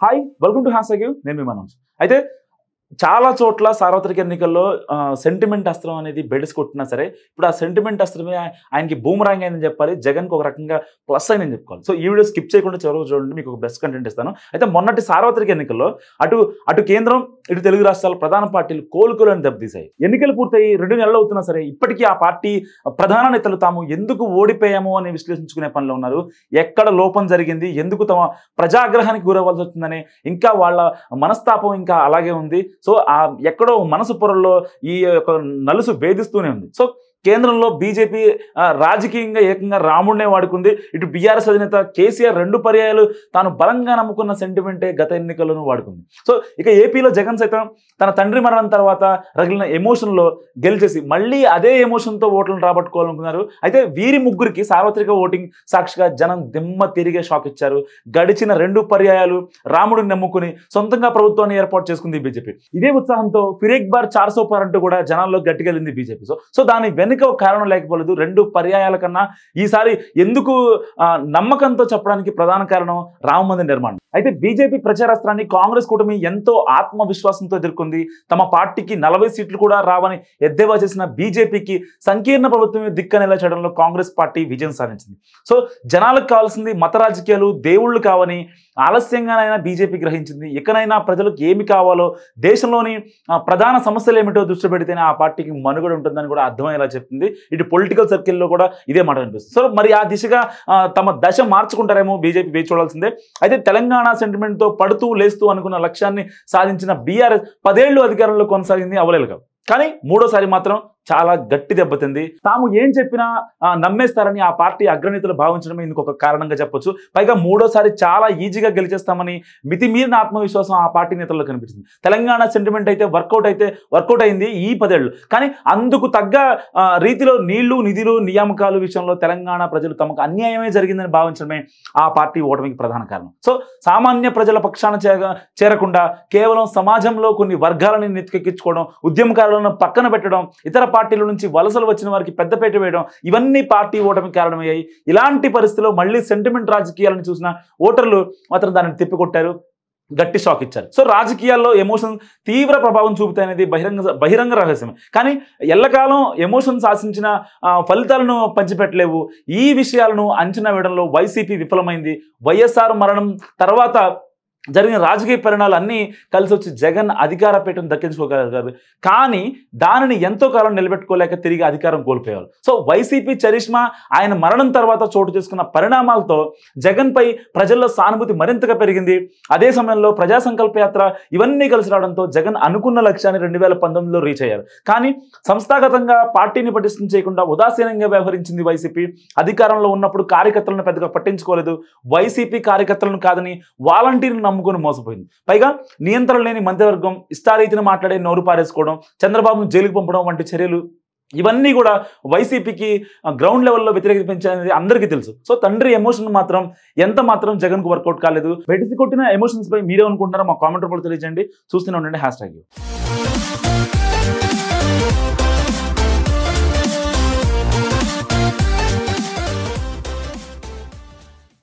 Hi welcome to hash నేను మీ మనోజ్. అయితే చాలా చోట్ల సార్వత్రిక ఎన్నికల్లో సెంటిమెంట్ అస్త్రం అనేది బెడిసి కొట్టినా సరే ఇప్పుడు ఆ సెంటిమెంట్ అస్త్రమే ఆయనకి బూమరాంగ్ అయిందని చెప్పాలి. జగన్కి ఒక రకంగా ప్లస్ అయిందని చెప్పుకోవాలి. సో ఈ వీడియో స్కిప్ చేయకుండా చివరికి చూడండి, మీకు ఒక బెస్ట్ కంటెంట్ ఇస్తాను. అయితే మొన్నటి సార్వత్రిక ఎన్నికల్లో అటు కేంద్రం ఇటు తెలుగు రాష్ట్రాల ప్రధాన పార్టీలు కోలుకోలేని దెబ్బతీశాయి. ఎన్నికలు పూర్తయి 2 నెలలు అవుతున్నా సరే ఇప్పటికీ ఆ పార్టీ ప్రధాన నేతలు తాము ఎందుకు ఓడిపోయామో అని విశ్లేషించుకునే పనిలో ఉన్నారు. ఎక్కడ లోపం జరిగింది, ఎందుకు తమ ప్రజాగ్రహానికి గురవ్వాల్సి వస్తుందని ఇంకా వాళ్ళ మనస్తాపం ఇంకా అలాగే ఉంది. సో ఎక్కడో మనసు పొరల్లో ఈ యొక్క నలుసు వేధిస్తూనే ఉంది. సో కేంద్రంలో బీజేపీ రాజకీయంగా ఏకంగా రాముడినే వాడుకుంది. ఇటు బీఆర్ఎస్ అధినేత కేసీఆర్ 2 పర్యాయాలు తాను బలంగా నమ్ముకున్న సెంటిమెంటే గత ఎన్నికల్లోనూ వాడుకుంది. సో ఇక ఏపీలో జగన్ సైతం తన తండ్రి మరణం తర్వాత రగిలిన ఎమోషన్లో గెలిచేసి మళ్ళీ అదే ఎమోషన్తో ఓట్లను రాబట్టుకోవాలనుకున్నారు. అయితే వీరి ముగ్గురికి సార్వత్రిక ఓటింగ్ సాక్షిగా జనం దిమ్మ తిరిగే షాక్ ఇచ్చారు. గడిచిన 2 పర్యాయాలు రాముడిని నమ్ముకుని సొంతంగా ప్రభుత్వాన్ని ఏర్పాటు చేసుకుంది బీజేపీ. ఇదే ఉత్సాహంతో ఫిరేక్ బార్ 400 పార్ అంటూ కూడా జనాల్లో గట్టికెళ్ళింది బీజేపీ. సో దాని వెనుక ఒక కారణం లేకపోలేదు. 2 పర్యాయాల కన్నా ఈసారి ఎందుకు నమ్మకంతో చెప్పడానికి ప్రధాన కారణం రామ మందిర నిర్మాణం. అయితే బీజేపీ ప్రచారాస్త్రాన్ని కాంగ్రెస్ కూటమి ఎంతో ఆత్మవిశ్వాసంతో ఎదుర్కొంది. తమ పార్టీకి 40 సీట్లు కూడా రావని ఎద్దేవా చేసిన బీజేపీకి సంకీర్ణ ప్రభుత్వమే దిక్కనేలా చేయడంలో కాంగ్రెస్ పార్టీ విజయం సాధించింది. సో జనాలకు కావాల్సింది మత రాజకీయాలు, దేవుళ్ళు కావని ఆలస్యంగానైనా బీజేపీ గ్రహించింది. ఇకనైనా ప్రజలకు ఏమి కావాలో, దేశంలోని ప్రధాన సమస్యలు ఏమిటో దృష్టి పెడితేనే ఆ పార్టీకి మనుగడ ఉంటుందని కూడా అర్థమయ్యేలా చెప్తుంది. ఇటు పొలిటికల్ సర్కిల్లో కూడా ఇదే మాట అనిపిస్తుంది. సో మరి ఆ దిశగా తమ దశ మార్చుకుంటారేమో బీజేపీ వేచి చూడాల్సిందే. అయితే తెలంగాణ సెంటిమెంట్తో పడుతూ లేస్తూ అనుకున్న లక్ష్యాన్ని సాధించిన బీఆర్ఎస్ 10 ఏళ్లు అధికారంలో కొనసాగింది అవలేలుగా. కానీ మూడోసారి మాత్రం చాలా గట్టి దెబ్బతింది. తాము ఏం చెప్పినా నమ్మేస్తారని ఆ పార్టీ అగ్రనేతలు భావించడమే ఇందుకు ఒక కారణంగా చెప్పొచ్చు. పైగా మూడోసారి చాలా ఈజీగా గెలిచేస్తామని మితిమీరిన ఆత్మవిశ్వాసం ఆ పార్టీ నేతల్లో కనిపించింది. తెలంగాణ సెంటిమెంట్ అయితే వర్కౌట్ అయింది ఈ 10 ఏళ్ళు. కానీ అందుకు తగ్గ రీతిలో నీళ్లు, నిధులు, నియామకాలు విషయంలో తెలంగాణ ప్రజలు తమకు అన్యాయమే జరిగిందని భావించడమే ఆ పార్టీ ఓటమికి ప్రధాన కారణం. సో సామాన్య ప్రజల పక్షాన చేరకుండా కేవలం సమాజంలో కొన్ని వర్గాలని నెత్తికెక్కించుకోవడం, ఉద్యమకారులను పక్కన పెట్టడం, ఇతర పార్టీల నుంచి వలసలు వచ్చిన వారికి పెద్దపేట వేయడం, ఇవన్నీ పార్టీ ఓటమికి కారణమయ్యాయి. ఇలాంటి పరిస్థితిలో మళ్ళీ సెంటిమెంట్ రాజకీయాలను చూసిన ఓటర్లు మాత్రం దానిని తిప్పికొట్టారు, గట్టి షాక్ ఇచ్చారు. సో రాజకీయాల్లో ఎమోషన్ తీవ్ర ప్రభావం చూపుతాయనేది బహిరంగ రహస్యమే. కానీ ఎల్లకాలం ఎమోషన్స్ ఆశించిన ఫలితాలను పంచిపెట్టలేవు. ఈ విషయాలను అంచనా వేయడంలో వైసీపీ విఫలమైంది. వైఎస్ఆర్ మరణం తర్వాత జరిగిన రాజకీయ పరిణామాలు అన్నీ కలిసి వచ్చి జగన్ అధికార పీఠం దక్కించుకోగలిగారు. కానీ దానిని ఎంతో కాలం నిలబెట్టుకోలేక తిరిగి అధికారం కోల్పోయారు. సో వైసీపీ చరిష్మా ఆయన మరణం తర్వాత చోటు చేసుకున్న పరిణామాలతో జగన్పై ప్రజల్లో సానుభూతి మరింతగా పెరిగింది. అదే సమయంలో ప్రజా సంకల్ప యాత్ర ఇవన్నీ కలిసి రావడంతో జగన్ అనుకున్న లక్ష్యాన్ని 2019లో రీచ్ అయ్యారు. కానీ సంస్థాగతంగా పార్టీని పటిష్టం చేయకుండా ఉదాసీనంగా వ్యవహరించింది వైసీపీ. అధికారంలో ఉన్నప్పుడు కార్యకర్తలను పెద్దగా పట్టించుకోలేదు. వైసీపీ కార్యకర్తలను కాదని వాలంటీర్లను నమ్ముకొని మోసపోయింది. పైగా నియంత్రణ లేని మంత్రివర్గం, ఇష్టారీతిని మాట్లాడే నోరు పారేసుకోవడం, చంద్రబాబును జైలుకు పంపడం వంటి చర్యలు ఇవన్నీ కూడా వైసీపీకి గ్రౌండ్ లెవెల్లో వ్యతిరేకత పెంచాయనేది అందరికీ తెలుసు. సో తండ్రి ఎమోషన్ మాత్రం ఎంత మాత్రం జగన్కు వర్కౌట్ కాలేదు. వెటిసి కొట్టిన ఎమోషన్స్ పై మీరే అనుకుంటున్నారో మా కామెంట్ రూపంలో తెలియజేయండి. చూస్తూనే ఉండండి హ్యాష్ ట్యాగ్.